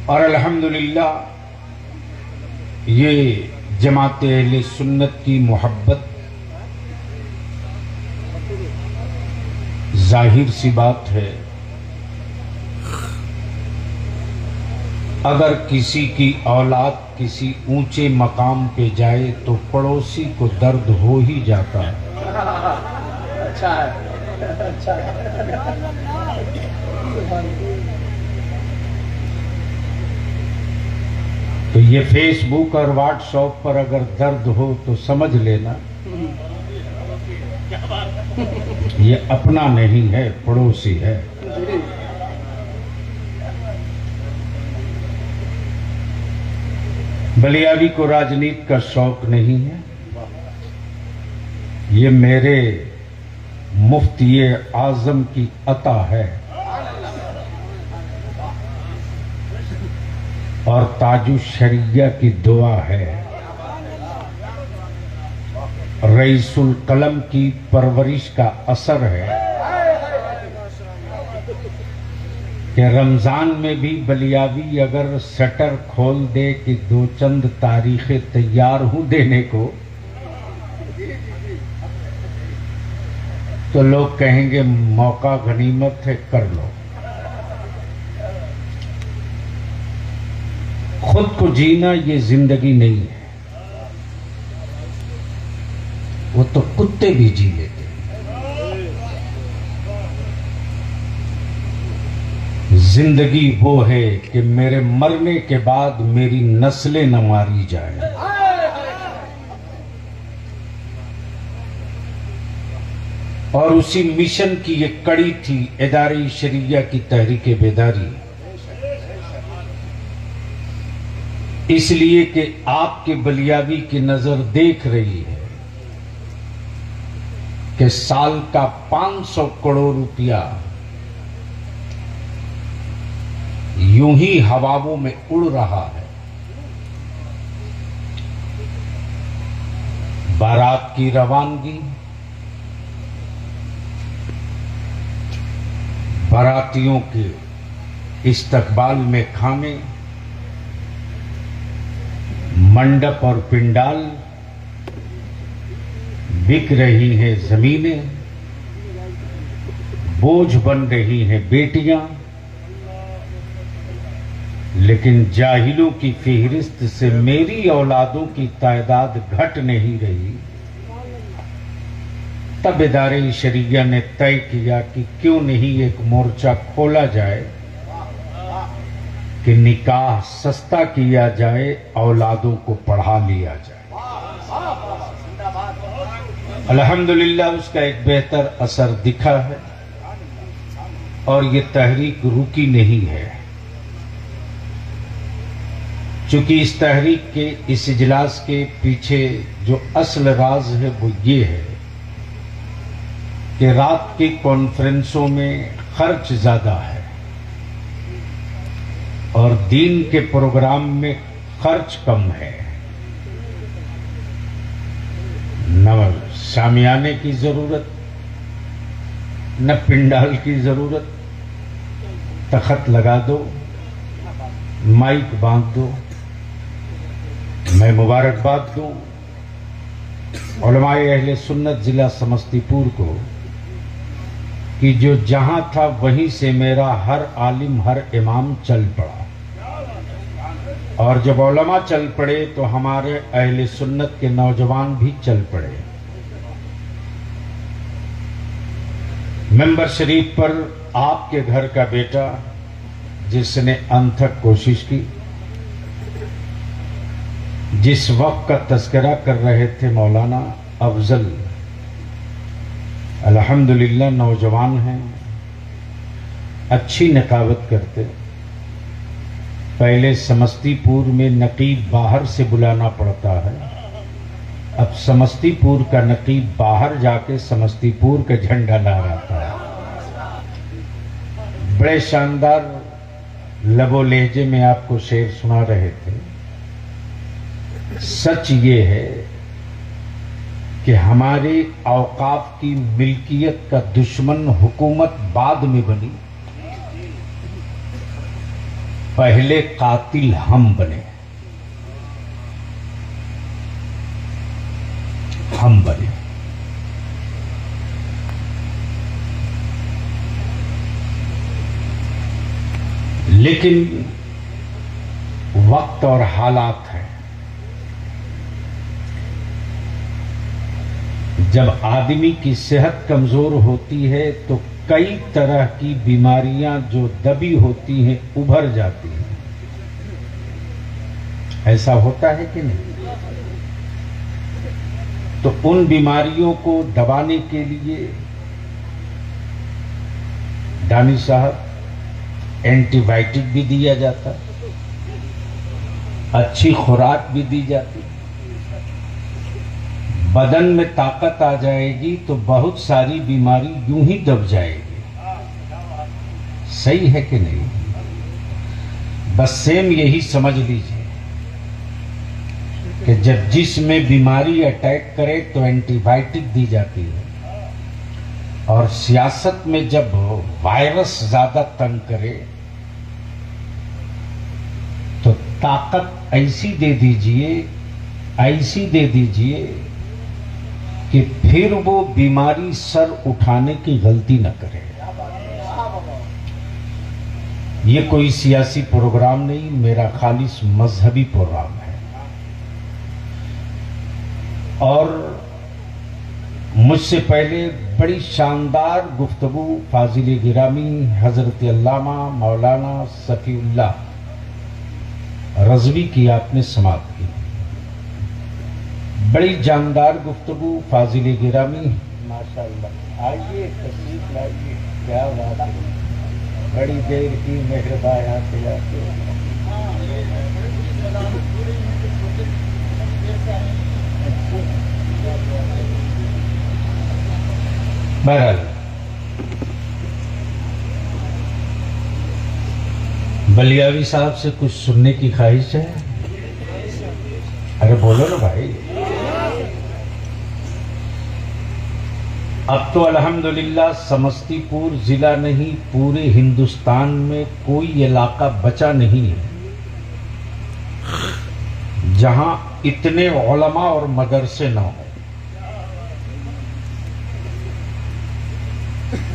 और अल्हम्दुलिल्लाह ये जमात अहले सुन्नत की मोहब्बत जाहिर सी बात है, अगर किसी की औलाद किसी ऊंचे मकाम पे जाए तो पड़ोसी को दर्द हो ही जाता है। अच्छा है, अच्छा है। तो ये फेसबुक और व्हाट्सएप पर अगर दर्द हो तो समझ लेना ये अपना नहीं है, पड़ोसी है। बलियावी को राजनीति का शौक नहीं है, ये मेरे मुफ्ती आजम की अता है और ताजु शरिया की दुआ है, रईसुल कलम की परवरिश का असर है कि रमजान में भी बलियावी अगर शटर खोल दे कि दो चंद तारीखें तैयार हूं देने को, तो लोग कहेंगे मौका गनीमत है, कर लो। खुद को जीना ये जिंदगी नहीं है, वो तो कुत्ते भी जी लेते हैं। जिंदगी वो है कि मेरे मरने के बाद मेरी नस्लें न मारी जाए। और उसी मिशन की ये कड़ी थी इदारे शरिया की तहरीक बेदारी, इसलिए कि आपके बलियावी की नजर देख रही है कि साल का 500 करोड़ रुपया यूं ही हवाओं में उड़ रहा है। बारात की रवानगी, बारातियों के इस्तकबाल में खाने, मंडप और पिंडाल, बिक रही हैं जमीनें, बोझ बन रही हैं बेटियां, लेकिन जाहिलों की फेहरिस्त से मेरी औलादों की तादाद घट नहीं रही। तब इदारे शरिया ने तय किया कि क्यों नहीं एक मोर्चा खोला जाए कि निकाह सस्ता किया जाए, औलादों को पढ़ा लिया जाए। अल्हम्दुलिल्लाह उसका एक बेहतर असर दिखा है और ये तहरीक रुकी नहीं है। चूंकि इस तहरीक के, इस इजलास के पीछे जो असल राज है वो ये है कि रात की कॉन्फ्रेंसों में खर्च ज्यादा है और दीन के प्रोग्राम में खर्च कम है। न शामियाने की जरूरत, न पिंडाल की जरूरत, तखत लगा दो, माइक बांध दो। मैं मुबारकबाद दूं उलमाए अहले सुन्नत जिला समस्तीपुर को कि जो जहां था वहीं से मेरा हर आलिम, हर इमाम चल पड़ा, और जब उलमा चल पड़े तो हमारे अहले सुन्नत के नौजवान भी चल पड़े। मेंबर शरीफ पर आपके घर का बेटा जिसने अनथक कोशिश की, जिस वक्त का तज़किरा कर रहे थे मौलाना अफजल, अल्हम्दुलिल्लाह नौजवान हैं, अच्छी नकावत करते। पहले समस्तीपुर में नकीब बाहर से बुलाना पड़ता है, अब समस्तीपुर का नकीब बाहर जाके समस्तीपुर का झंडा लहराता है। बड़े शानदार लबो लहजे में आपको शेर सुना रहे थे। सच ये है कि हमारे औकाफ की मिल्कियत का दुश्मन हुकूमत बाद में बनी, पहले कातिल हम बने, हम बने। लेकिन वक्त और हालात है, जब आदमी की सेहत कमजोर होती है तो कई तरह की बीमारियां जो दबी होती हैं उभर जाती हैं। ऐसा होता है कि नहीं? तो उन बीमारियों को दबाने के लिए दानी साहब एंटीबायोटिक भी दिया जाता, अच्छी खुराक भी दी जाती। बदन में ताकत आ जाएगी तो बहुत सारी बीमारी यूं ही दब जाएगी। सही है कि नहीं? बस सेम यही समझ लीजिए कि जब जिसमें बीमारी अटैक करे तो एंटीबायोटिक दी जाती है, और सियासत में जब वायरस ज्यादा तंग करे तो ताकत ऐसी दे दीजिए, ऐसी दे दीजिए कि फिर वो बीमारी सर उठाने की गलती न करे। ये कोई सियासी प्रोग्राम नहीं, मेरा खालिस मजहबी प्रोग्राम है। और मुझसे पहले बड़ी शानदार गुफ्तगू फाजिल गिरामी हजरत अल्लामा मौलाना सफीउल्लाह रज़वी की आपने समाप्त की। बड़ी जानदार गुफ्तगू फाजिल गिरामी, माशाअल्लाह। आइए तशरीफ लाइए, क्या बात है, बड़ी देर की मेहरबान आते आते। बहरहाल बलियावी साहब से कुछ सुनने की ख्वाहिश है। अरे बोलो ना भाई। अब तो अल्हम्दुलिल्लाह समस्तीपुर जिला नहीं, पूरे हिंदुस्तान में कोई इलाका बचा नहीं है जहां इतने उलमा और मदरसे न हो।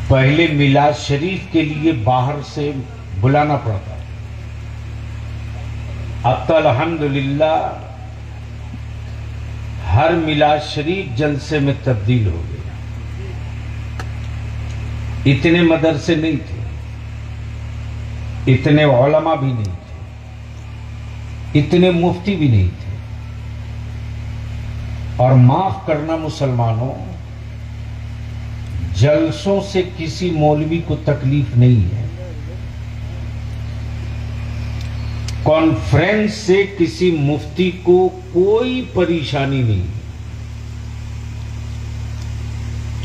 पहले मिलाद शरीफ के लिए बाहर से बुलाना पड़ता, अब तो अल्हम्दुलिल्लाह हर मिलाद शरीफ जलसे में तब्दील हो गया। इतने मदरसे नहीं थे, इतने उलमा भी नहीं थे, इतने मुफ्ती भी नहीं थे। और माफ करना मुसलमानों, जलसों से किसी मौलवी को तकलीफ नहीं है, कॉन्फ्रेंस से किसी मुफ्ती को कोई परेशानी नहीं,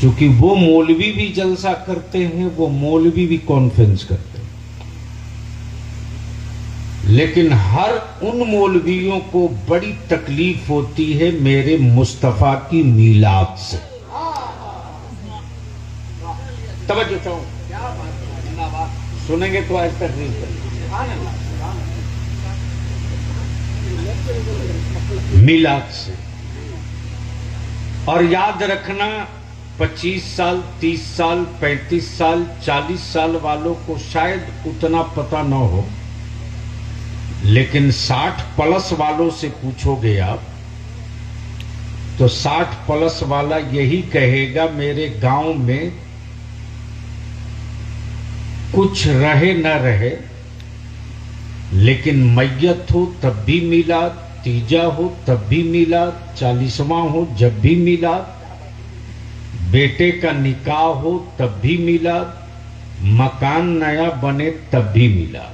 क्योंकि वो मौलवी भी जलसा करते हैं, वो मौलवी भी कॉन्फ्रेंस करते हैं। लेकिन हर उन मौलवियों को बड़ी तकलीफ होती है मेरे मुस्तफा की मीलाद से। तवज्जो चाहो, सुनेंगे तो आज तक नहीं करेंगे। मिलाद से। और याद रखना, 25 साल 30 साल 35 साल 40 साल वालों को शायद उतना पता न हो, लेकिन 60 प्लस वालों से पूछोगे आप तो 60 प्लस वाला यही कहेगा मेरे गांव में कुछ रहे न रहे, लेकिन मैयत हो तब भी मिलाद, तीजा हो तब भी मिलाद, 40वां हो जब भी मिलाद, बेटे का निकाह हो तब भी मिलाद, मकान नया बने तब भी मिलाद।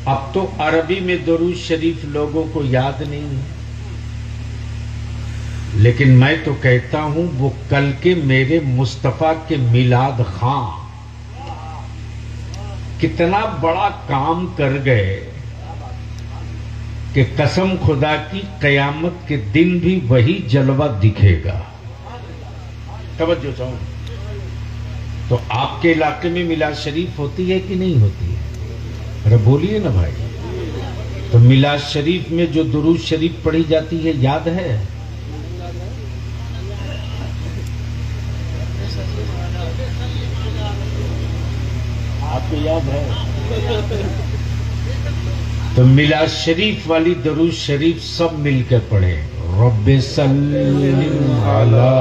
अब तो अरबी में दुरूद शरीफ लोगों को याद नहीं है, लेकिन मैं तो कहता हूं वो कल के मेरे मुस्तफा के मिलाद खां कितना बड़ा काम कर गए कि कसम खुदा की कयामत के दिन भी वही जलवा दिखेगा। तवज्जो चाहो। तो आपके इलाके में मिलाद शरीफ होती है कि नहीं होती है? अरे बोलिए ना भाई। तो मिलाद शरीफ में जो दुरूद शरीफ पढ़ी जाती है याद है? आपको याद है? तो मिलाद शरीफ वाली दरूद शरीफ सब मिलकर पढ़े। रब्बे सल्लिम अला,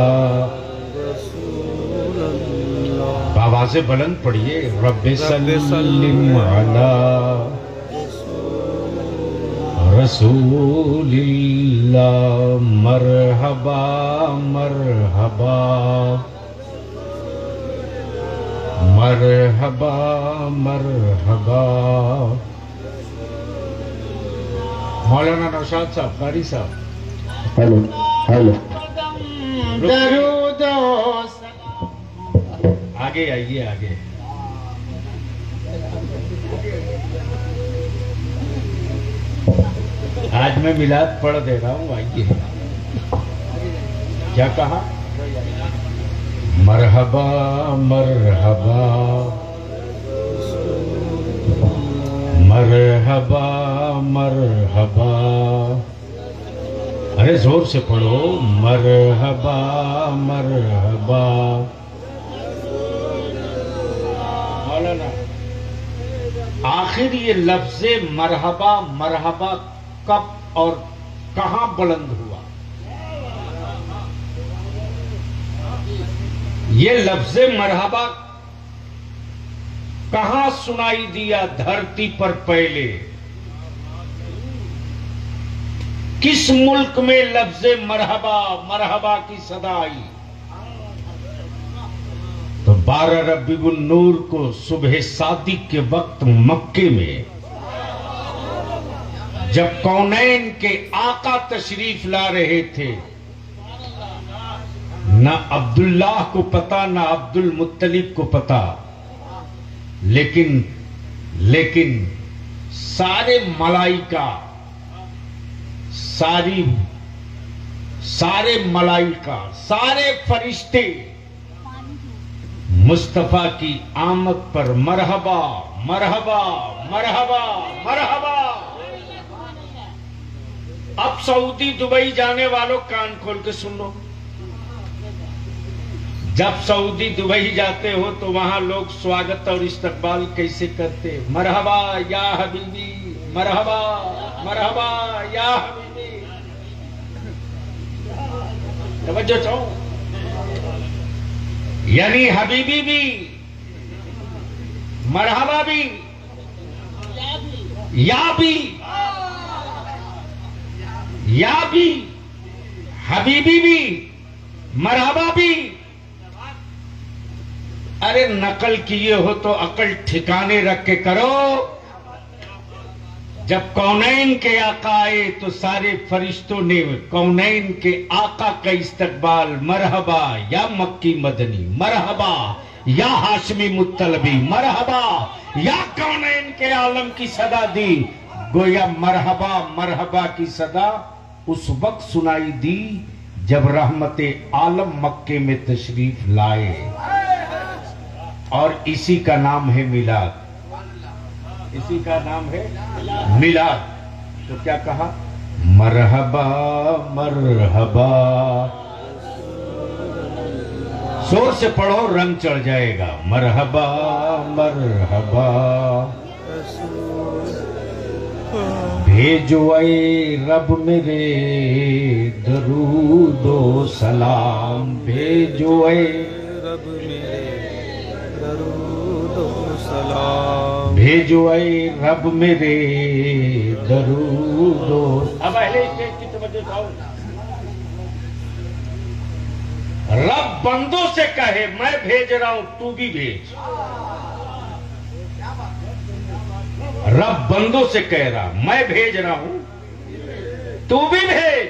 आवाज़ें बुलंद पढ़िए। रब्बे सल्लिम अला रसूलिल्लाह, मरहबा मरहबा मरहबा मरहबा। मौलाना नौशाद साहब, कारी साहब, हेलो हेलो। दरूद आगे आइए, आगे। आज मैं मिलाद पढ़ दे रहा हूँ, आइए। क्या कहा? मरहबा मरहबा मरहबा मरहबा। अरे जोर से पढ़ो। मरहबा मरहबा। मौलाना, आखिर ये लफ्ज़े मरहबा मरहबा कब और कहां बुलंद हुआ? ये लफ्ज़े मरहबा कहां सुनाई दिया धरती पर पहले? किस मुल्क में लफ्ज़े मरहबा मरहबा की सदा आई? तो 12 रबीउल नूर को सुबह सादिक के वक्त मक्के में जब कौनैन के आका तशरीफ ला रहे थे, ना अब्दुल्लाह को पता ना अब्दुल मुत्तलिब को पता, लेकिन सारे मलाइका, सारे मलाइका, सारे फरिश्ते मुस्तफा की आमद पर मरहबा मरहबा मरहबा मरहबा। अब सऊदी दुबई जाने वालों कान खोल के सुन लो। जब सऊदी दुबई जाते हो तो वहां लोग स्वागत और इस्तकबाल कैसे करते? मरहबा या हबीबी, मरहबा मरहबा या हबीबी। तवज्जो चाहो। यानी हबीबी भी, मरहबा भी, या भी, या भी, हबीबी भी, मरहबा भी। अरे नकल किए हो तो अकल ठिकाने रख के करो। जब कौनैन के आका आए तो सारे फरिश्तों ने कौनैन के आका का इस्तकबाल मरहबा या मक्की मदनी, मरहबा या हाशमी मुत्तलबी, मरहबा या कौनैन के आलम की सदा दी। गोया मरहबा मरहबा की सदा उस वक्त सुनाई दी जब रहमते आलम मक्के में तशरीफ लाए। और इसी का नाम है मिलाद, इसी का नाम है मिलाद। तो क्या कहा? मरहबा मरहबा। जोर से पढ़ो, रंग चढ़ जाएगा। मरहबा मरहबा। भेजो ऐ रब मेरे दरूदो सलाम, भेजो ऐ रब मेरे दरूदो सलाम, भेजो ऐ रब मेरे दरूदो। अब अहले स्टेज की तवज्जो चाहो। रब बंदों से कहे मैं भेज रहा हूं, तू भी भेज। रब बंदों से कह रहा मैं भेज रहा हूं, तू भी भेज।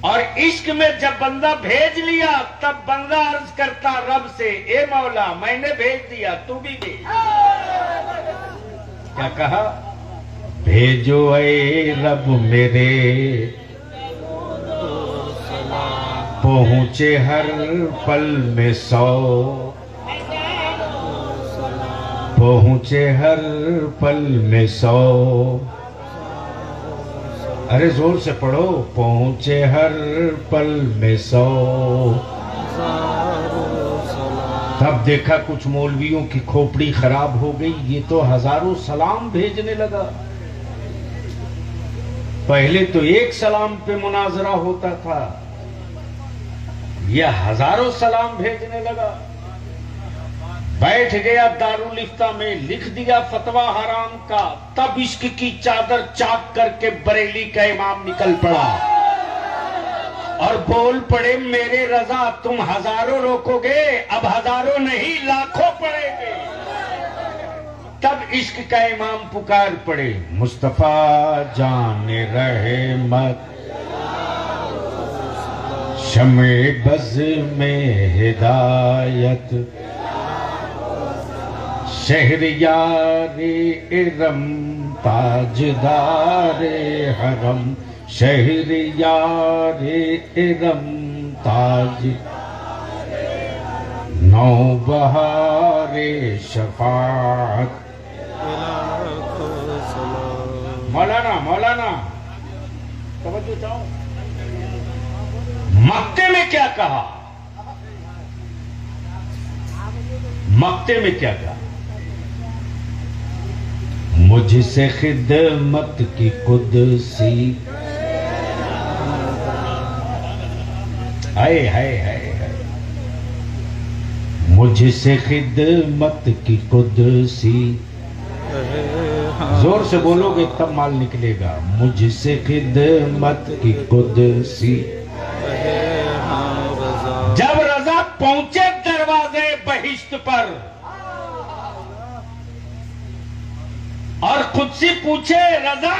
और इश्क में जब बंदा भेज लिया तब बंदा अर्ज करता रब से, ए मौला मैंने भेज दिया, तू भी भेज। क्या कहा? भेजो ऐ रब मेरे पहुंचे हर पल में 100, पहुंचे हर पल में 100। अरे जोर से पढ़ो, पहुंचे हर पल में 100। तब देखा कुछ मौलवियों की खोपड़ी खराब हो गई, ये तो हजारों सलाम भेजने लगा। पहले तो एक सलाम पे मुनाजरा होता था, यह हजारों सलाम भेजने लगा। बैठ गया दारुल इफ्ता में, लिख दिया फतवा हराम का। तब इश्क की चादर चाक करके बरेली का इमाम निकल पड़ा और बोल पड़े, मेरे रजा तुम हजारों रोकोगे, अब हजारों नहीं लाखों पड़ेंगे। तब इश्क का इमाम पुकार पड़े, मुस्तफा जाने रहे मत शमे बज़ में हिदायत, शहरियारे इरम ताजदारे हरम, शहरियारे इरम ताज नौबहारे शफात। मौलाना तवज्जो चाहो, मक्के में क्या कहा? मक्के में क्या कहा? मुझसे खिदमत की कुदसी, हाय हाय हाय, मुझसे खिदमत की कुदसी। जोर से बोलोगे तब माल निकलेगा। मुझसे खिदमत की कुदसी। जब रजा पहुंचे दरवाजे बहिश्त पर और खुद से पूछे, रजा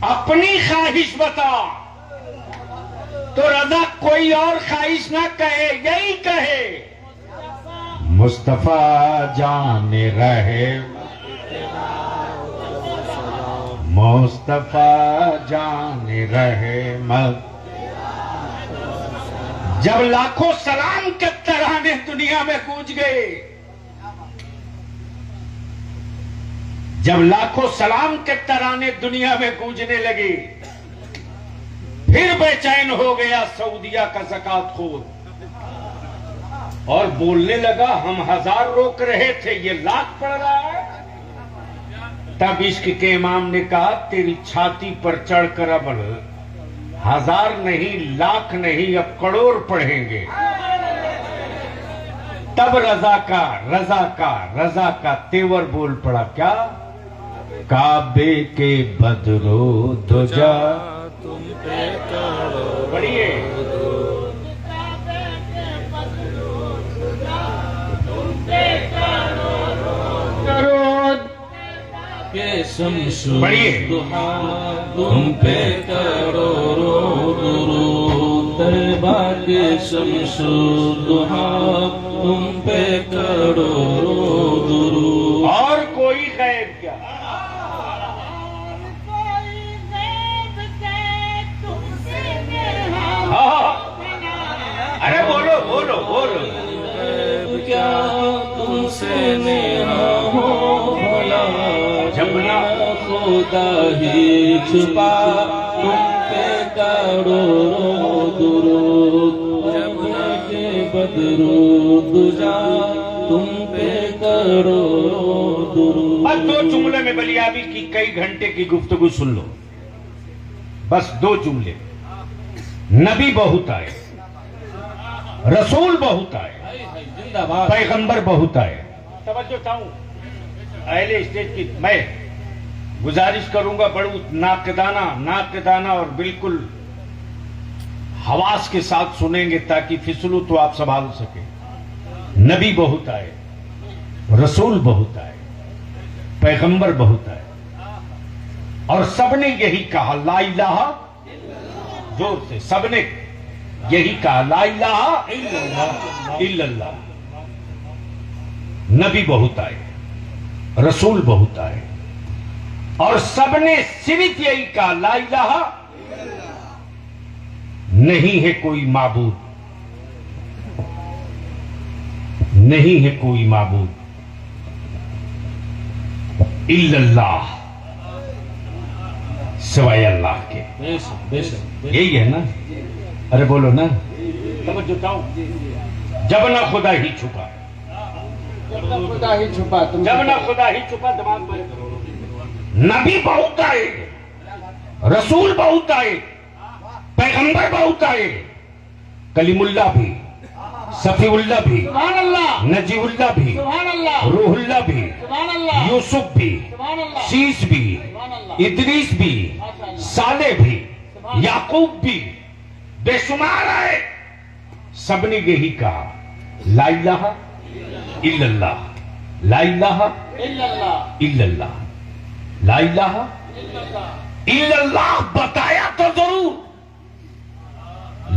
अपनी ख्वाहिश बता, तो रजा कोई और ख्वाहिश ना कहे, यही कहे, मुस्तफा जाने रहे, मुस्तफा जाने रहे मत। जब लाखों सलाम के तराने दुनिया में गूंज गए, जब लाखों सलाम के तराने दुनिया में गूंजने लगे, फिर बेचैन हो गया सऊदिया का ज़कात खोर और बोलने लगा, हम 1000 रोक रहे थे, ये लाख पड़ रहा है। तब इश्क के इमाम ने कहा, तेरी छाती पर चढ़कर अब 1000 नहीं, लाख नहीं, अब करोड़ पढ़ेंगे। तब रजा का तेवर बोल पड़ा, क्या? काबे के बदरो दुजा तुम पे करो। पढ़िए, के शम्सु पढ़िए, तुम पे करो दुरूद, तैबा के शम्सु दुहा तुम पे करो दुरूद। और कोई गैब क्या? अरे बोलो बोलो बोलो, क्या तुमसे नेहा हो भला, जमुना खुदा ही छुपा तुम पे करो दुरूद, जमुना के बदरू दुजा तुम पे करो दुरूद। बस 2 जुमले में बलियाबी की कई घंटे की गुफ्तगू सुन लो, बस 2 जुमले। नबी बहुत आए, रसूल बहुत आए, पैगंबर बहुत आए। तवज्जो चाहूं अहले स्टेज की, मैं गुजारिश करूंगा बड़ू नाकदाना और बिल्कुल हवास के साथ सुनेंगे ताकि फिसलू तो आप संभाल सके। नबी बहुत आए, रसूल बहुत आए, पैगंबर बहुत आए और सबने यही कहा, ला इलाहा, जोर से सबने यही कहा, ला इलाहा इल्लल्लाह। नबी बहुत आए, रसूल बहुत आए और सबने सिर्फ यही कहा, ला इलाहा, नहीं है कोई माबूद, नहीं है कोई माबूद इल्लल्लाह, सिवाय अल्लाह के। बेशक बेशक यही है ना? अरे बोलो ना। तवज्जो चाहो। जब ना खुदा ही छुपा, खुदा ही छुपा तुम, जब ना खुदा ही छुपा, दिमाग में नबी बहुत आए, रसूल बहुत आए, पैगंबर बहुत आए, कलीमुल्ला भी, सफीउल्ला भी, सुभान अल्लाह, नजीउल्ला भी, सुभान अल्लाह, रूहुल्ला भी, सुभान अल्लाह, यूसुफ भी, सुभान अल्लाह, शीश भी, सुभान अल्लाह, इदरीस भी, साले भी, याकूब भी, बेशुमार आए। सबने यही कहा, ला इलाहा इल्लल्लाह, ला इलाहा इल्लल्लाह, इल्लल्लाह, ला इलाहा इल्लल्लाह। बताया तो जरूर,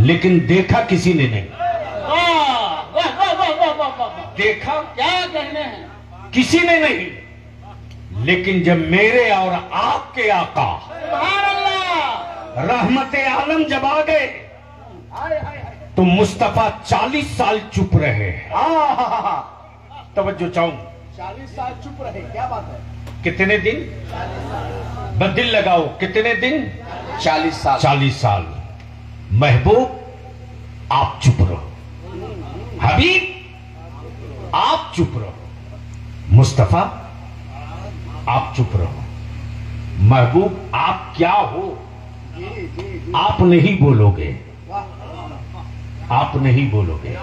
लेकिन देखा किसी ने नहीं। वाह वाह वाह वाह वाह वाह वाह, देखा क्या कहने हैं, किसी ने नहीं, लेकिन जब मेरे और आपके आका सुभान अल्लाह, रहमत आलम जब आ गए हाय हाय हाय, तो मुस्तफा 40 साल चुप रहे। तवज्जो चाहूं, 40 साल चुप रहे, क्या बात है, कितने दिन? बदिल लगाओ, कितने दिन? 40 साल, 40 साल। महबूब आप चुप रहो, हबीब आप चुप रहो, मुस्तफा आप चुप रहो। महबूब आप क्या हो? आप नहीं बोलोगे, आप नहीं बोलोगे।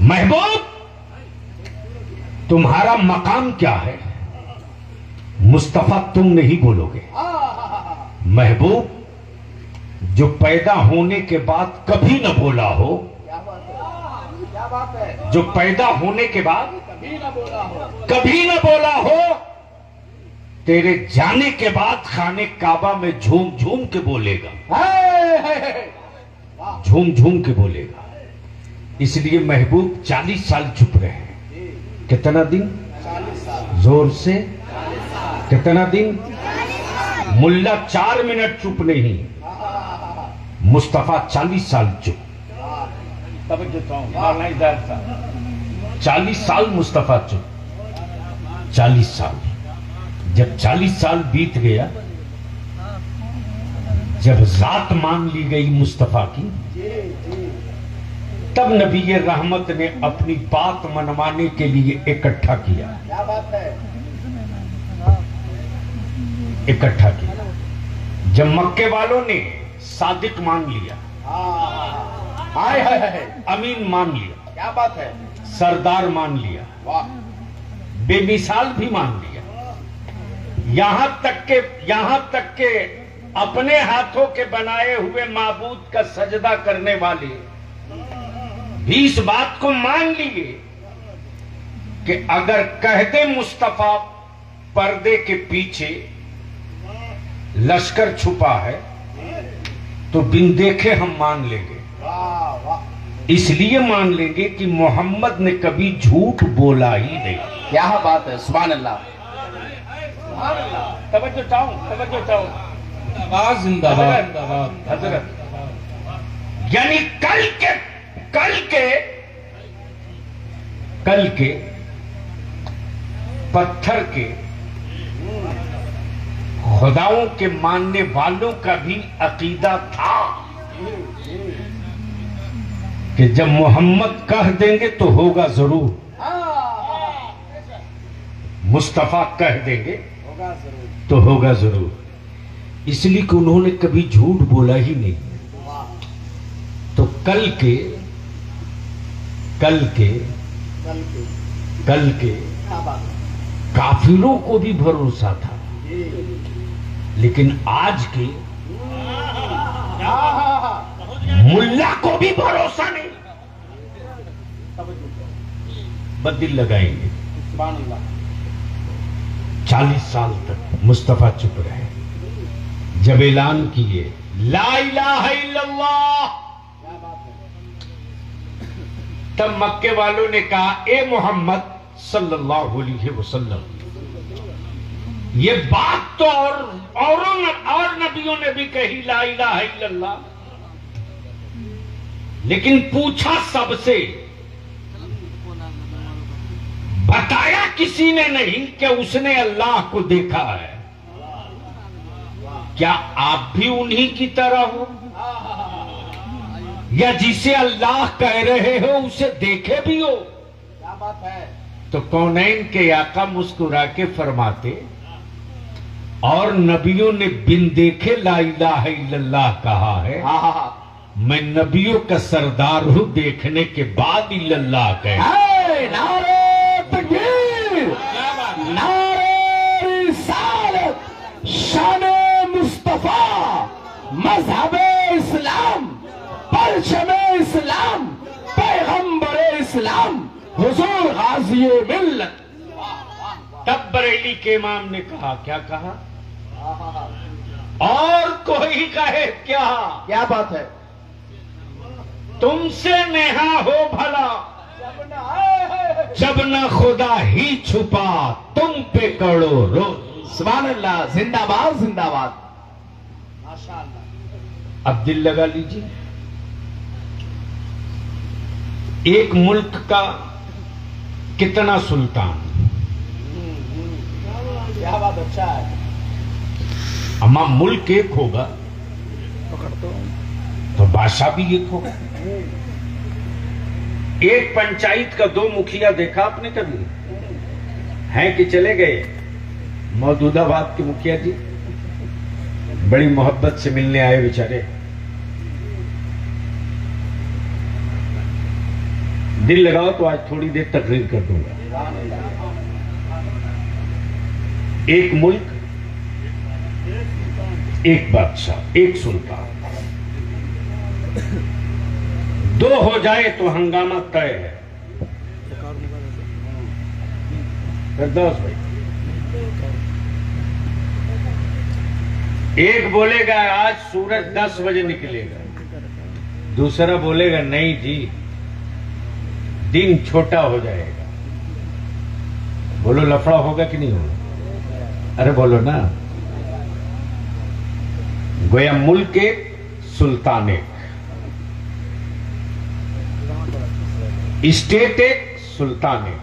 महबूब तुम्हारा मकाम क्या है? मुस्तफा तुम नहीं बोलोगे। महबूब जो पैदा होने के बाद कभी न बोला हो, क्या बात है, जो पैदा होने के बाद कभी ना बोला हो, कभी न बोला हो, तेरे जाने के बाद खाने काबा में झूम झूम के बोलेगा, हाय हाय हाय, झूम झूम के बोलेगा। इसलिए महबूब 40 साल चुप रहे। कितना दिन? 40 साल, जोर से कितना दिन? मुल्ला 4 मिनट चुप नहीं, मुस्तफा 40 साल चुप। तवज्जो चाहो, मारना इधर सा, 40 साल मुस्तफा चुप, 40 साल। जब 40 साल बीत गया, जब जात मान ली गई मुस्तफा की, तब नबी रहमत ने अपनी बात मनवाने के लिए इकट्ठा किया, क्या बात है, इकट्ठा किया। जब मक्के वालों ने सादिक मान लिया, हाय हाय हाय, अमीन मान लिया, क्या बात है, सरदार मान लिया, वाह, बेमिसाल भी मान लिया, यहां तक के अपने हाथों के बनाए हुए माबूद का सजदा करने वाले भी इस बात को मान लिए कि अगर कह दे मुस्तफा पर्दे के पीछे लश्कर छुपा है तो बिन देखे हम मान लेंगे। वाह वाह, इसलिए मान लेंगे कि मोहम्मद ने कभी झूठ बोला ही नहीं। क्या बात है, सुभान अल्लाह, सुभान अल्लाह, तवज्जो चाहो, तवज्जो चाहो, जिंदाबाद जिंदाबाद जिंदाबाद। हजरत यानी कल के पत्थर के खुदाओं के मानने वालों का भी अकीदा था कि जब मोहम्मद कह देंगे तो होगा जरूर, मुस्तफा कह देंगे होगा जरूर, तो होगा जरूर। इसलिए कि उन्होंने कभी झूठ बोला ही नहीं। तो कल के क्या बात है, काफिरों को भी भरोसा था, लेकिन आज के मुल्ला को भी भरोसा नहीं। बदिल लगाएंगे। सुभान अल्लाह, 40 साल तक मुस्तफा चुप रहे। जब ऐलान किए ला इलाहा इल्लल्लाह, क्या बात है, तब मक्के वालों ने कहा ए मोहम्मद सल्लल्लाहु अलैहि वसल्लम, ये बात तो और नबियों ने भी कही ला इलाहा इल्लल्लाह, लेकिन पूछा सबसे बताया किसी ने नहीं कि उसने अल्लाह को देखा है। क्या आप भी उन्हीं की तरह हो, या जिसे अल्लाह कह रहे हो उसे देखे भी हो? क्या बात है। तो कौनैन के आका मुस्कुरा के फरमाते, और नबियों ने बिन देखे ला इलाहा इल्लल्लाह कहा है। मैं नबियों का सरदार हूं, देखने के बाद इल्लल्लाह कहे। नारे तकबीर, नारे रिसालत, शाने मुस्तफा, मजहबे इस्लाम, परचमे इस्लाम, पैगंबरे इस्लाम, हुजूर गाज़िए मिल्लत। तब बरेली के इमाम ने कहा, क्या कहा? और कोई कहे क्या? क्या बात है। तुमसे नेहा हो भला जब न खुदा ही छुपा तुम पे करो रोज। सुभान अल्लाह, जिंदाबाद जिंदाबाद, माशाअल्लाह। अब दिल लगा लीजिए, एक मुल्क का कितना सुल्तान, क्या बात, अच्छा है। अम्मा मुल्क एक होगा तो बादशाह भी एक होगा। एक पंचायत का 2 मुखिया देखा आपने कभी? हैं कि चले गए? मौजूदाबाद के मुखिया जी बड़ी मोहब्बत से मिलने आए बेचारे। दिल लगाओ तो आज थोड़ी देर तकरीर कर दूंगा। एक मुल्क, एक बादशाह, एक सुल्तान। 2 हो जाए तो हंगामा तय है। फिरदौस भाई, एक बोलेगा आज सूरज 10 बजे निकलेगा, दूसरा बोलेगा नहीं जी दिन छोटा हो जाएगा। बोलो लफड़ा होगा कि नहीं होगा? अरे बोलो ना। गोया मुल्क एक, सुल्तान एक, स्टेट एक, सुल्तान एक।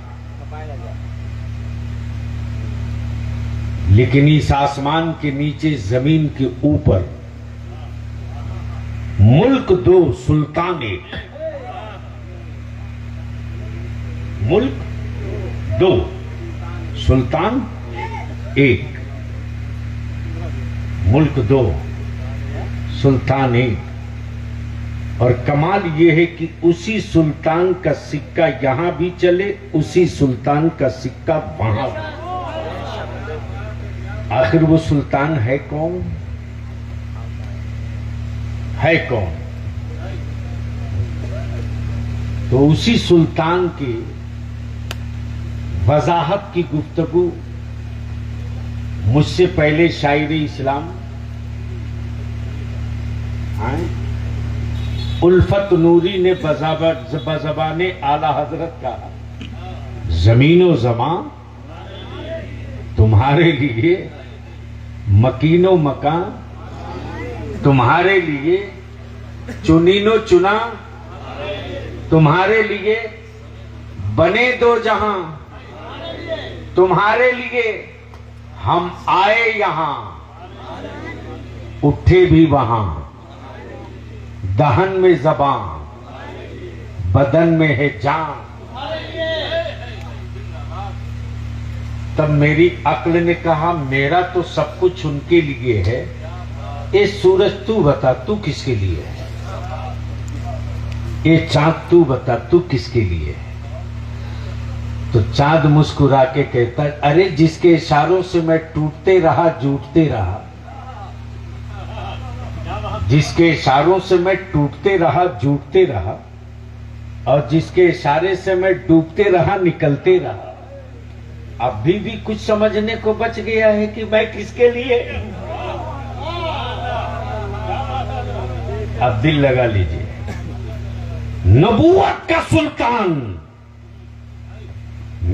लेकिन इस आसमान के नीचे, जमीन के ऊपर मुल्क 2, सुल्तान एक। मुल्क 2, सुल्तान एक। मुल्क 2, सुल्तान एक। और कमाल यह है कि उसी सुल्तान का सिक्का यहां भी चले, उसी सुल्तान का सिक्का वहां भी। आखिर वो सुल्तान है कौन? है कौन? तो उसी सुल्तान की वजाहत की गुफ्तगू मुझसे पहले शायर इस्लाम उल्फत नूरी ने बज़बाने आला हजरत कहा, जमीनो जमां तुम्हारे लिए, मकीनो मकान तुम्हारे लिए, चुनीनो चुना तुम्हारे लिए, बने 2 जहां तुम्हारे लिए, हम आए यहां उठे भी वहां, दहन में ज़बान बदन में है जान। तब मेरी अक्ल ने कहा, मेरा तो सब कुछ उनके लिए है, ये सूरज तू बता तू किसके लिए है? ये चांद तू बता तू किसके लिए है? तो चांद मुस्कुरा के कहता, अरे जिसके इशारों से मैं टूटते रहा जूटते रहा, जिसके इशारों से मैं टूटते रहा जूटते रहा, और जिसके इशारे से मैं डूबते रहा निकलते रहा, अभी भी कुछ समझने को बच गया है कि मैं किसके लिए? अब दिल लगा लीजिए, नबूवत का सुल्तान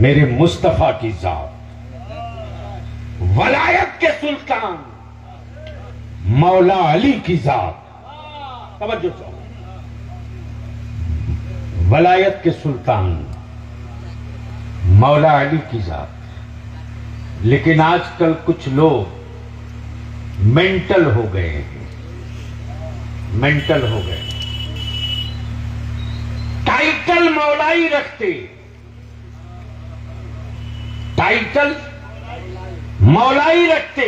मेरे मुस्तफा की जात, वलायत के सुल्तान मौला अली की जात। तवज्जो चाहो, वलायत के सुल्तान मौला अली की जात। लेकिन आजकल कुछ लोग मेंटल हो गए हैं, मेंटल हो गए। टाइटल मौलाई रखते, टाइटल मौलाई रखते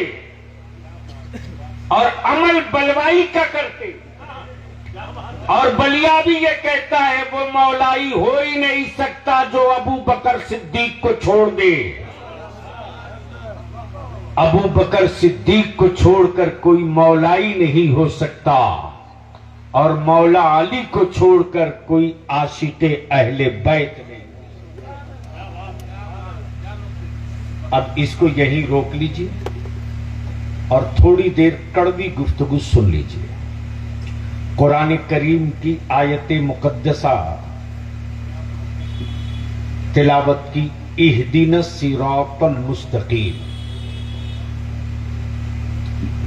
और अमल बलवाई का करते। और बलिया भी ये कहता है वो मौलाई हो ही नहीं सकता जो अबू बकर सिद्दीक को छोड़ दे। अबू बकर सिद्दीक को छोड़कर कोई मौलाई नहीं हो सकता और मौला अली को छोड़कर कोई आशिक़े अहले बैत नहीं। अब इसको यहीं रोक लीजिए और थोड़ी देर कड़वी गुफ्तगू सुन लीजिए। कुरान करीम की आयत मुकद्दसा तिलावत की, इहदिनस सिरातल मुस्तकीम।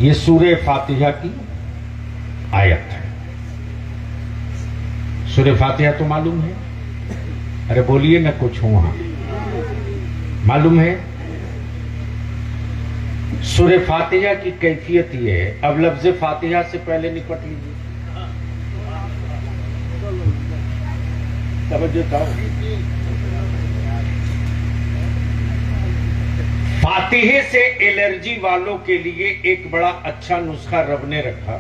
ये सूरे फातिहा की आयत है। सूरे फातिहा तो मालूम है? अरे बोलिए ना, कुछ हो वहां मालूम है? सूरे फातिहा की कैफियत ये है। अब लफ्ज़ फातिहा से पहले निपट लीजिए। फातिहे से एलर्जी वालों के लिए एक बड़ा अच्छा नुस्खा रब ने रखा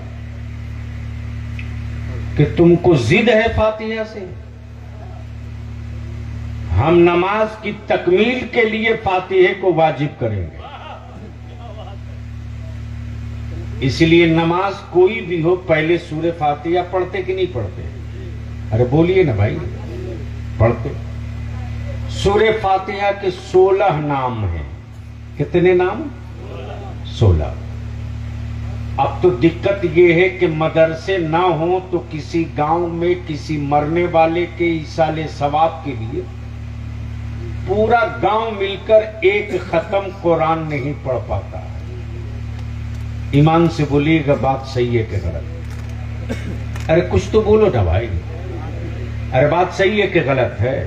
कि तुमको जिद है फातिहा से, हम नमाज की तकमील के लिए फातिहे को वाजिब करेंगे। इसलिए नमाज कोई भी हो पहले सूरे फातिहा पढ़ते कि नहीं पढ़ते? अरे बोलिए ना भाई, पढ़ते। सूरे फातिहा के 16 नाम हैं। कितने नाम? 16। अब तो दिक्कत यह है कि मदरसे ना हो तो किसी गांव में किसी मरने वाले के इसाले सवाब के लिए पूरा गांव मिलकर एक खत्म कुरान नहीं पढ़ पाता। ईमान से बोलिएगा, बात सही है कि गलत? अरे कुछ तो बोलो ना भाई। अरे बात सही है कि गलत है?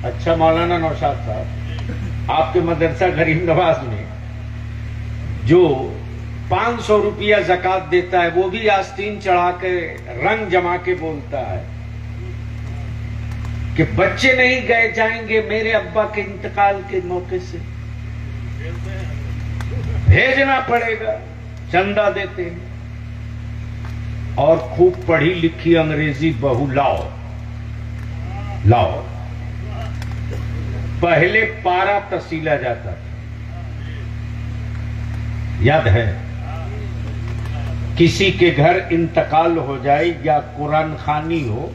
अच्छा मौलाना नौशाद साहब, आपके मदरसा गरीब नवाज में जो 500 रुपया ज़कात देता है वो भी आस्तीन चढ़ा के रंग जमा के बोलता है कि बच्चे नहीं गए जाएंगे मेरे अब्बा के इंतकाल के मौके से, भेजना पड़ेगा, चंदा देते हैं। और खूब पढ़ी लिखी अंग्रेजी बहू लाओ लाओ। पहले पारा तसीला जाता था, याद है? किसी के घर इंतकाल हो जाए या कुरान खानी हो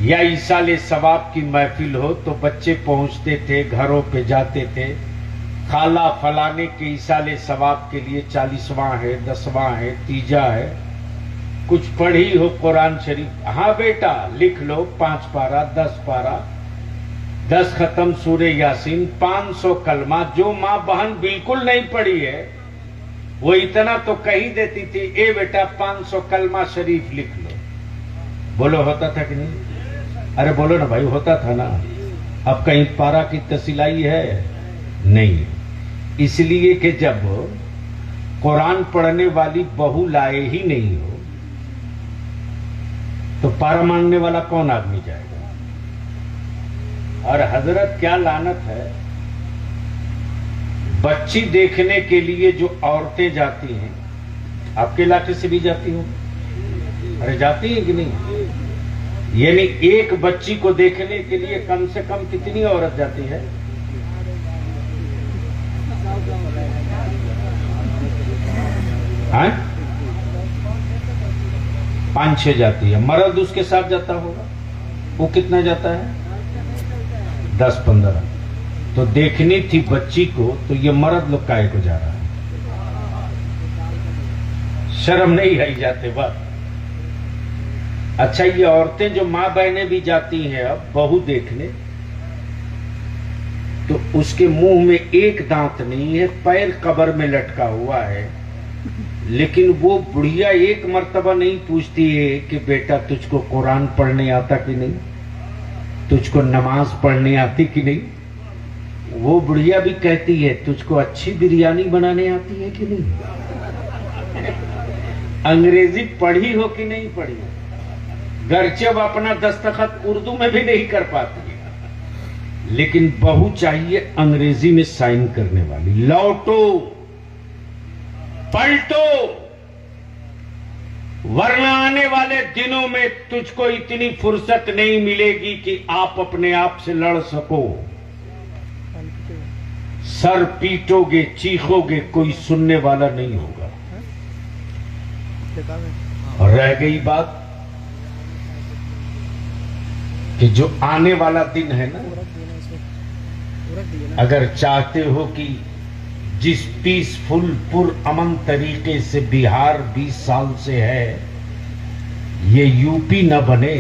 या इसाले सवाब की महफिल हो तो बच्चे पहुंचते थे, घरों पे जाते थे। खाला फलाने के इसाले सवाब के लिए 40वां है, 10वां है, तीजा है, कुछ पढ़ी हो कुरान शरीफ। हाँ बेटा लिख लो 5 पारा 10 पारा, 10 खत्म सूरे यासीन, 500 कलमा। जो माँ बहन बिल्कुल नहीं पढ़ी है वो इतना तो कही देती थी, ए बेटा 500 कलमा शरीफ लिख लो। बोलो होता था कि नहीं? अरे बोलो ना भाई, होता था ना। अब कहीं पारा की तसिलाई है? नहीं। इसलिए कि जब कुरान पढ़ने वाली बहू लाए ही नहीं हो तो पारा मांगने वाला कौन आदमी जाएगा? और हजरत क्या लानत है, बच्ची देखने के लिए जो औरतें जाती हैं, आपके इलाके से भी जाती हो? अरे जाती हैं कि नहीं? यानी एक बच्ची को देखने के लिए कम से कम कितनी औरत जाती है? हाँ? 5-6 जाती है। मर्द उसके साथ जाता होगा, वो कितना जाता है? 10-15। तो देखनी थी बच्ची को तो ये मर्द लोग काहे को जा रहा है? शर्म नहीं आई जाते बात। अच्छा ये औरतें जो माँ बहनें भी जाती हैं अब बहू देखने, तो उसके मुंह में एक दांत नहीं है, पैर कब्र में लटका हुआ है, लेकिन वो बुढ़िया एक मर्तबा नहीं पूछती है कि बेटा तुझको कुरान पढ़ने आता कि नहीं। तुझको नमाज पढ़ने आती कि नहीं? वो बुढ़िया भी कहती है तुझको अच्छी बिरयानी बनाने आती है कि नहीं? अंग्रेजी पढ़ी हो कि नहीं पढ़ी? गरचे अब अपना दस्तखत उर्दू में भी नहीं कर पाती, लेकिन बहू चाहिए अंग्रेजी में साइन करने वाली। लौटो, पलटो, वरना आने वाले दिनों में तुझको इतनी फुर्सत नहीं मिलेगी कि आप अपने आप से लड़ सको। सर पीटोगे, चीखोगे, कोई सुनने वाला नहीं होगा। और रह गई बात कि जो आने वाला दिन है ना, अगर चाहते हो कि जिस पीसफुल पुरअमन तरीके से बिहार 20 साल से है ये यूपी न बने,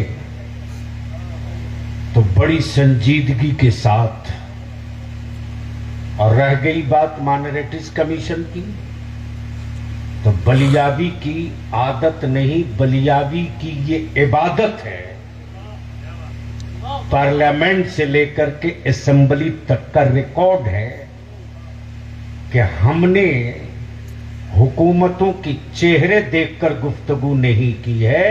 तो बड़ी संजीदगी के साथ। और रह गई बात माइनॉरिटीज कमीशन की, तो बलियाबी की आदत नहीं, बलियाबी की ये इबादत है। पार्लियामेंट से लेकर के असेंबली तक का रिकॉर्ड है कि हमने हुकूमतों की चेहरे देखकर गुफ्तगू नहीं की है,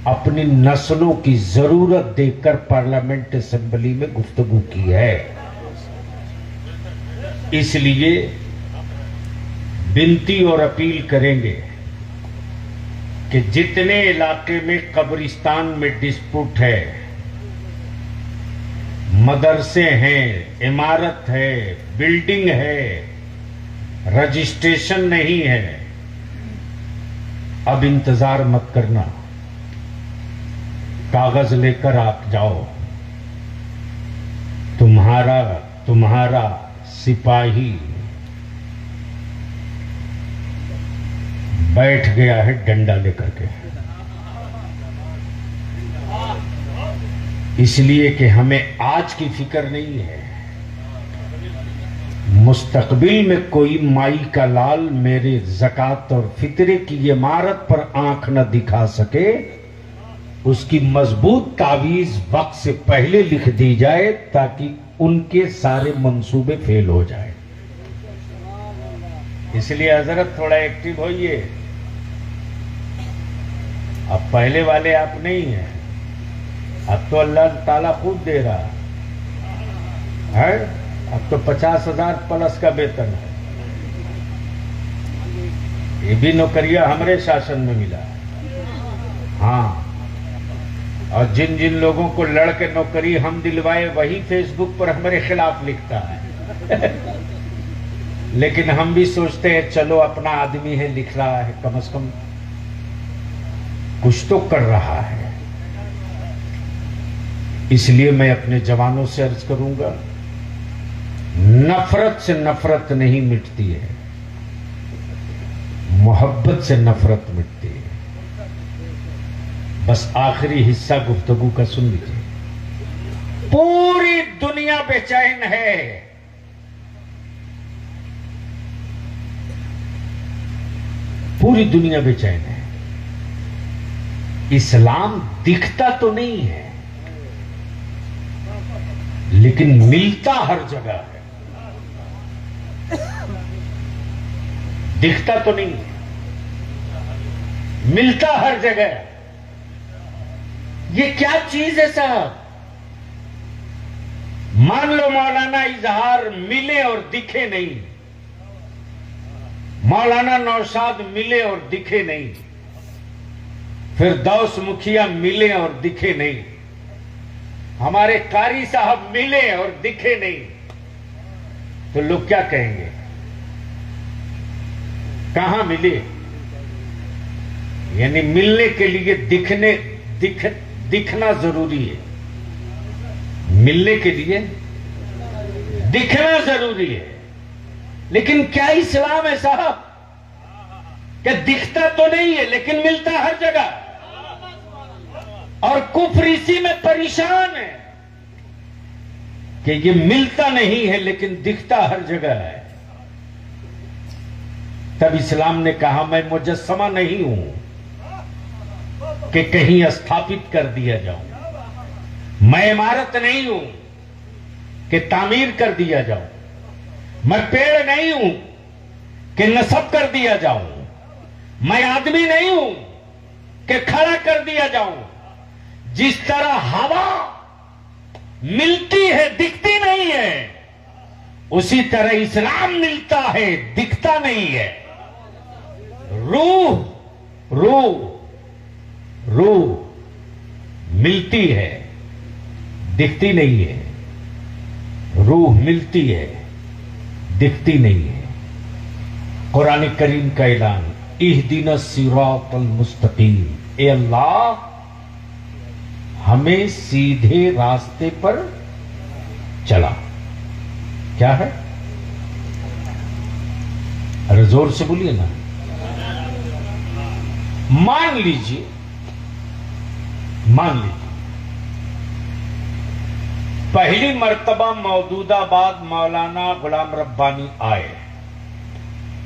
अपनी नस्लों की जरूरत देखकर पार्लियामेंट असेंबली में गुफ्तगू की है। इसलिए विनती और अपील करेंगे कि जितने इलाके में कब्रिस्तान में डिस्प्यूट है, मदरसे हैं, इमारत है, बिल्डिंग है, रजिस्ट्रेशन नहीं है, अब इंतजार मत करना, कागज लेकर आप जाओ। तुम्हारा सिपाही बैठ गया है डंडा लेकर के, इसलिए कि हमें आज की फिक्र नहीं है। मुस्तकबिल में कोई माई का लाल मेरे ज़कात और फितरे की इमारत पर आंख न दिखा सके, उसकी मजबूत तावीज वक्त से पहले लिख दी जाए ताकि उनके सारे मंसूबे फेल हो जाए। इसलिए हजरत थोड़ा एक्टिव होइए। अब पहले वाले आप नहीं हैं, अब तो अल्लाह ताला खुद दे रहा है। अब तो 50,000 प्लस का वेतन है। ये भी नौकरियां हमारे शासन में मिला है। हाँ, और जिन जिन लोगों को लड़के नौकरी हम दिलवाए वही फेसबुक पर हमारे खिलाफ लिखता है। लेकिन हम भी सोचते हैं चलो अपना आदमी है, लिख रहा है, कम से कम कुछ तो कर रहा है। इसलिए मैं अपने जवानों से अर्ज करूंगा, नफरत से नफरत नहीं मिटती है, मोहब्बत से नफरत मिटती है। बस आखिरी हिस्सा गुफ्तगू का सुन लीजिए। पूरी दुनिया बेचैन है, पूरी दुनिया बेचैन है। इस्लाम दिखता तो नहीं है, लेकिन मिलता हर जगह है। दिखता तो नहीं, मिलता हर जगह। ये क्या चीज है साहब? मान लो मौलाना इजहार मिले और दिखे नहीं, मौलाना नौशाद मिले और दिखे नहीं, फिरदौस मुखिया मिले और दिखे नहीं, हमारे कारी साहब मिले और दिखे नहीं, तो लोग क्या कहेंगे? कहां मिले? यानी मिलने के लिए दिखना जरूरी है। मिलने के लिए दिखना जरूरी है। लेकिन क्या इस्लाम है साहब? क्या दिखता तो नहीं है लेकिन मिलता हर जगह। और कुफ्र इसी में परेशान है कि ये मिलता नहीं है लेकिन दिखता हर जगह है। तब इस्लाम ने कहा मैं मुजस्समा नहीं हूं कि कहीं स्थापित कर दिया जाऊं। मैं इमारत नहीं हूं कि तामीर कर दिया जाऊं। मैं पेड़ नहीं हूं कि नस्ब कर दिया जाऊं। मैं आदमी नहीं हूं कि खड़ा कर दिया जाऊं। जिस तरह हवा मिलती है दिखती नहीं है, उसी तरह इस्लाम मिलता है दिखता नहीं है। रूह मिलती है दिखती नहीं है। रूह मिलती है दिखती नहीं है। कुरान करीम का ऐलान, इहदिना सिरातल मुस्तकीम, ए अल्लाह हमें सीधे रास्ते पर चला। क्या है? अरे जोर से बोलिए ना। मान लीजिए पहली मर्तबा मौजूदाबाद मौलाना गुलाम रब्बानी आए।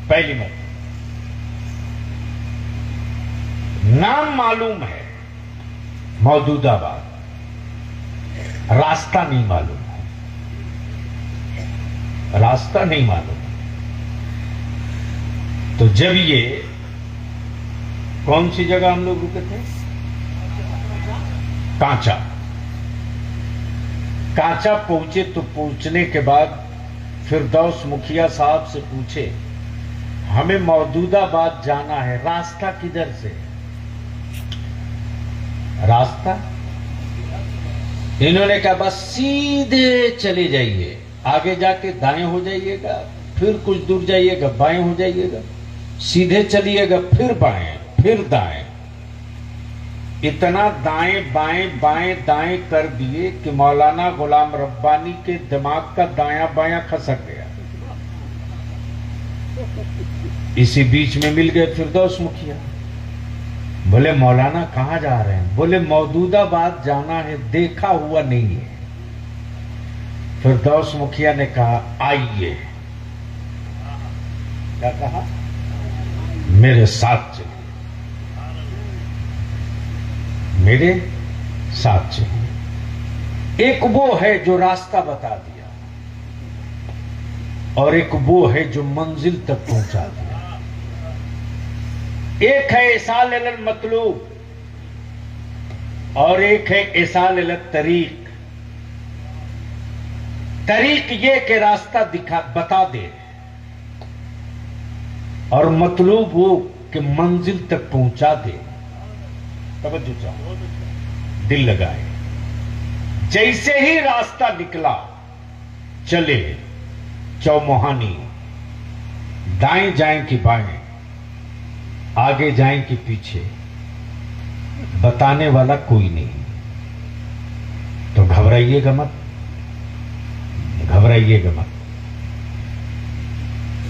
पहली मर्तबा नाम मालूम है मौजूदाबाद, रास्ता नहीं मालूम है। रास्ता नहीं मालूम। तो जब ये कौन सी जगह हम लोग रुके थे? कांचा पहुंचे। तो पहुंचने के बाद फिरदौस मुखिया साहब से पूछे, हमें मौजूदाबाद जाना है, रास्ता किधर से? रास्ता इन्होंने कहा बस सीधे चले जाइए, आगे जाके दाएं हो जाइएगा, फिर कुछ दूर जाइएगा बाएं हो जाइएगा, सीधे चलिएगा फिर बाएं फिर दाएं। इतना दाएं बाएं दाएं कर दिए कि मौलाना गुलाम रब्बानी के दिमाग का दायां बायां खसक गया। इसी बीच में मिल गए फिरदौस मुखिया। बोले मौलाना कहां जा रहे हैं? बोले मौजूदाबाद जाना है, देखा हुआ नहीं है। फिरदौस मुखिया ने कहा आइए। क्या कहा? मेरे साथ चलिए, मेरे साथ चलिए। एक वो है जो रास्ता बता दिया और एक वो है जो मंजिल तक पहुंचा दिया। एक है इसाल अल मतलूब और एक है इसाल अल तरीक। तरीक ये कि रास्ता बता दे, और मतलूब वो कि मंजिल तक पहुंचा दे। तवज्जो चाहो, दिल लगाए। जैसे ही रास्ता निकला, चले चौमुहानी, दाएं जाएं कि बाएं, आगे जाएं कि पीछे, बताने वाला कोई नहीं। तो घबराइएगा मत, घबराइएगा मत।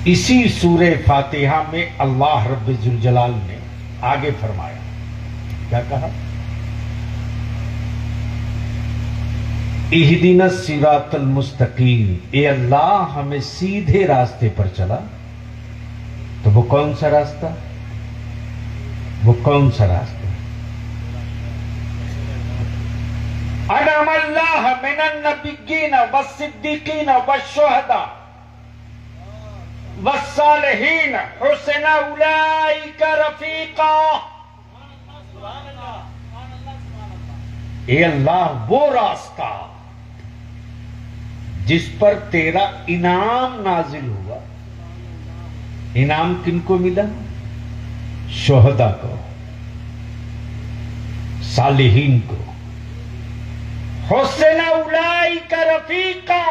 इसी सूरे फातिहा में अल्लाह रब्बुल जलाल ने आगे फरमाया, क्या कहा? इहदिना सिरातल मुस्तकीम, ए अल्लाह हमें सीधे रास्ते पर चला। तो वो कौन सा रास्ता? वो कौन सा रास्ता? अनअमल्लाह मिनन नबिय्यीन वस्सिद्दीकीन वश्शुहदा वस्सालिहीन हुस्न उलाइका रफीका। ए अल्लाह वो रास्ता जिस पर तेरा इनाम नाजिल हुआ। इनाम किनको मिला? शुहदा को, सालिहीन को। हुस्न उलाइका रफीका,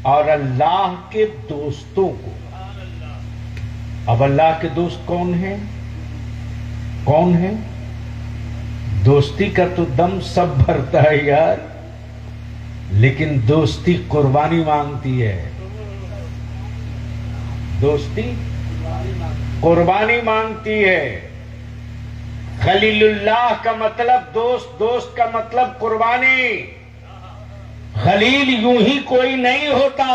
और अल्लाह के दोस्तों को। अब अल्लाह के दोस्त कौन है? कौन है? दोस्ती का तो दम सब भरता है यार, लेकिन दोस्ती कुर्बानी मांगती है। दोस्ती कुर्बानी मांगती है। खलीलुल्लाह का मतलब दोस्त, दोस्त का मतलब कुर्बानी। खलील यूं ही कोई नहीं होता।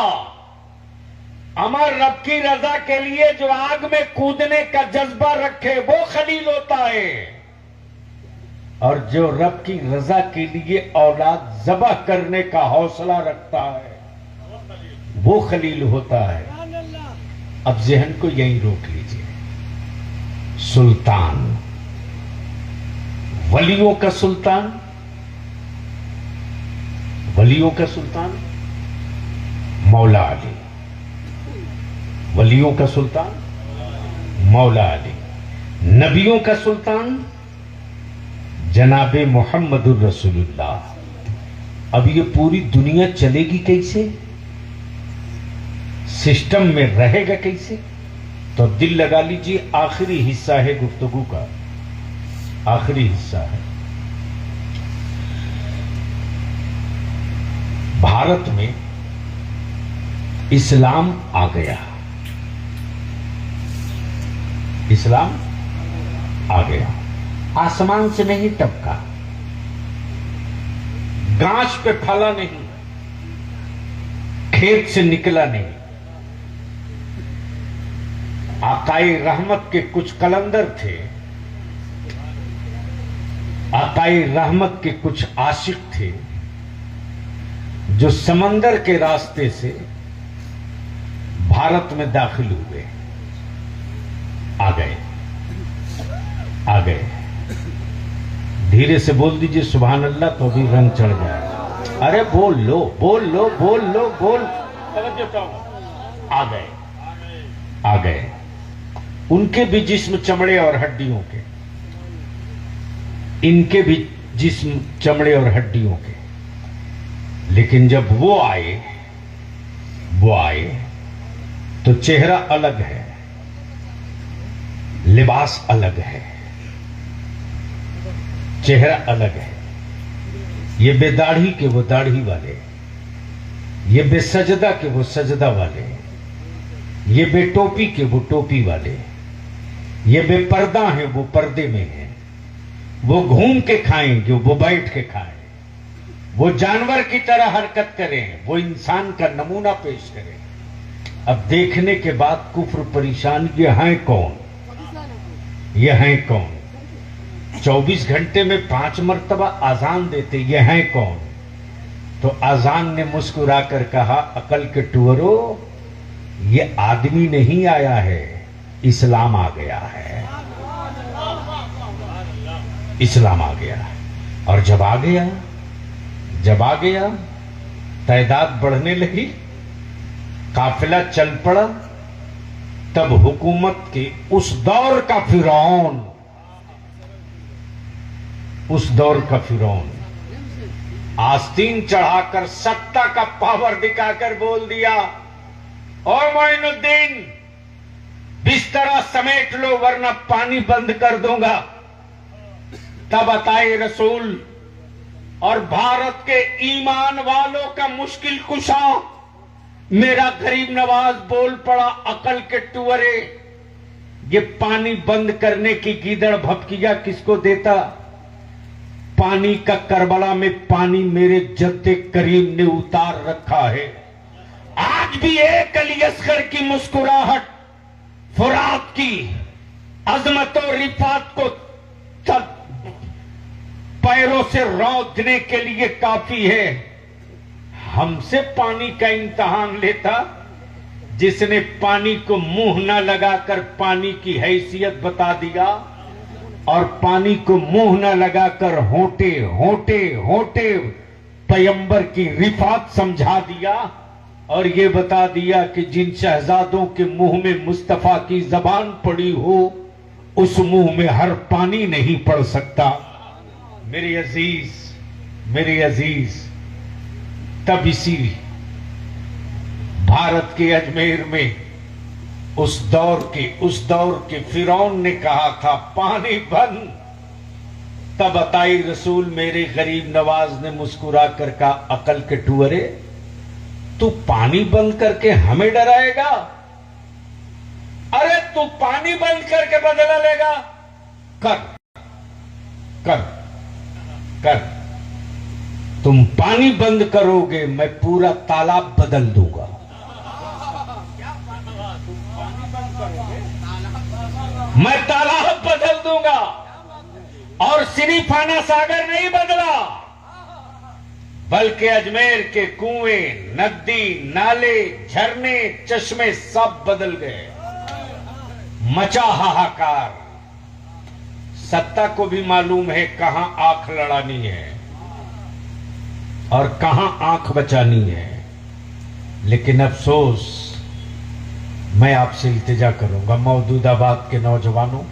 अमर रब की रजा के लिए जो आग में कूदने का जज्बा रखे वो खलील होता है। और जो रब की रजा के लिए औलाद ज़बह करने का हौसला रखता है वो खलील होता है। अब जहन को यहीं रोक लीजिए। सुल्तान, वलियों का सुल्तान, वलियों का सुल्तान मौला अली, वलियों का सुल्तान मौला अली, नबियों का सुल्तान जनाबे मोहम्मदुर रसूलुल्लाह। अब ये पूरी दुनिया चलेगी कैसे, सिस्टम में रहेगा कैसे? तो दिल लगा लीजिए, आखिरी हिस्सा है गुफ्तगू का, आखिरी हिस्सा है। भारत में इस्लाम आ गया, इस्लाम आ गया, आसमान से नहीं टपका, गांच पे फला नहीं, खेत से निकला नहीं। आकाई रहमत के कुछ कलंदर थे, आकाई रहमत के कुछ आशिक थे जो समंदर के रास्ते से भारत में दाखिल हुए, आ गए, आ गए। धीरे से बोल दीजिए सुभान अल्लाह, तो भी रंग चढ़ जाए। अरे बोल लो, बोल लो, बोल लो, बोल। आ गए, आ गए। उनके भी जिस्म चमड़े और हड्डियों के, इनके भी जिस्म चमड़े और हड्डियों के। लेकिन जब वो आए, वो आए तो चेहरा अलग है, लिबास अलग है, चेहरा अलग है। ये बेदाढ़ी के वो दाढ़ी वाले, ये बेसजदा के वो सजदा वाले, ये बेटोपी के वो टोपी वाले, ये बेपर्दा है वो पर्दे में है। वो घूम के खाएंगे, वो बैठ के खाएं, वो जानवर की तरह हरकत करें, वो इंसान का नमूना पेश करें। अब देखने के बाद कुफ्र परेशान, ये हैं कौन, ये हैं कौन? 24 घंटे में 5 मरतबा आजान देते, ये हैं कौन? तो आजान ने मुस्कुराकर कहा, अकल के टुअरो, ये आदमी नहीं आया है, इस्लाम आ गया है, इस्लाम आ गया है। और जब आ गया, जब आ गया, तादाद बढ़ने लगी, काफिला चल पड़ा। तब हुकूमत के उस दौर का फिरौन, उस दौर का फिरौन आस्तीन चढ़ाकर सत्ता का पावर दिखाकर बोल दिया, ओ मोइनुद्दीन बिस्तरा समेट लो वरना पानी बंद कर दूंगा। तब अताए रसूल और भारत के ईमान वालों का मुश्किल कुशा मेरा गरीब नवाज बोल पड़ा, अकल के टुअरे, ये पानी बंद करने की गीदड़ भपकिया किसको देता? पानी का करबला में पानी मेरे जद्दे करीम ने उतार रखा है। आज भी एक अली असगर की मुस्कुराहट फुरात की अजमत और रिफात को पैरों से रौंदने के लिए काफी है। हमसे पानी का इम्तहान लेता जिसने पानी को मुंह न लगाकर पानी की हैसियत बता दिया, और पानी को मुंह न लगाकर होंठे होंठे होंठे पैगंबर की रिफात समझा दिया, और ये बता दिया कि जिन शहजादों के मुंह में मुस्तफा की जबान पड़ी हो, उस मुंह में हर पानी नहीं पड़ सकता। मेरे अजीज, मेरे अजीज, तब इसी भारत के अजमेर में उस दौर के फिरौन ने कहा था पानी बंद। तब अताई रसूल मेरे गरीब नवाज ने मुस्कुरा कर कहा, अकल के टुअरे, तू पानी बंद करके हमें डराएगा? अरे तू पानी बंद करके बदला लेगा? कर कर कर, तुम पानी बंद करोगे मैं पूरा तालाब बदल दूंगा। मैं तालाब बदल दूंगा। और सिरीफाना सागर नहीं बदला, बल्कि अजमेर के कुएं, नदी, नाले, झरने, चश्मे सब बदल गए। मचा हाहाकार। सत्ता को भी मालूम है कहां आंख लड़ानी है और कहां आंख बचानी है। लेकिन अफसोस, मैं आपसे इल्तिजा करूंगा मौजूदाबाद के नौजवानों,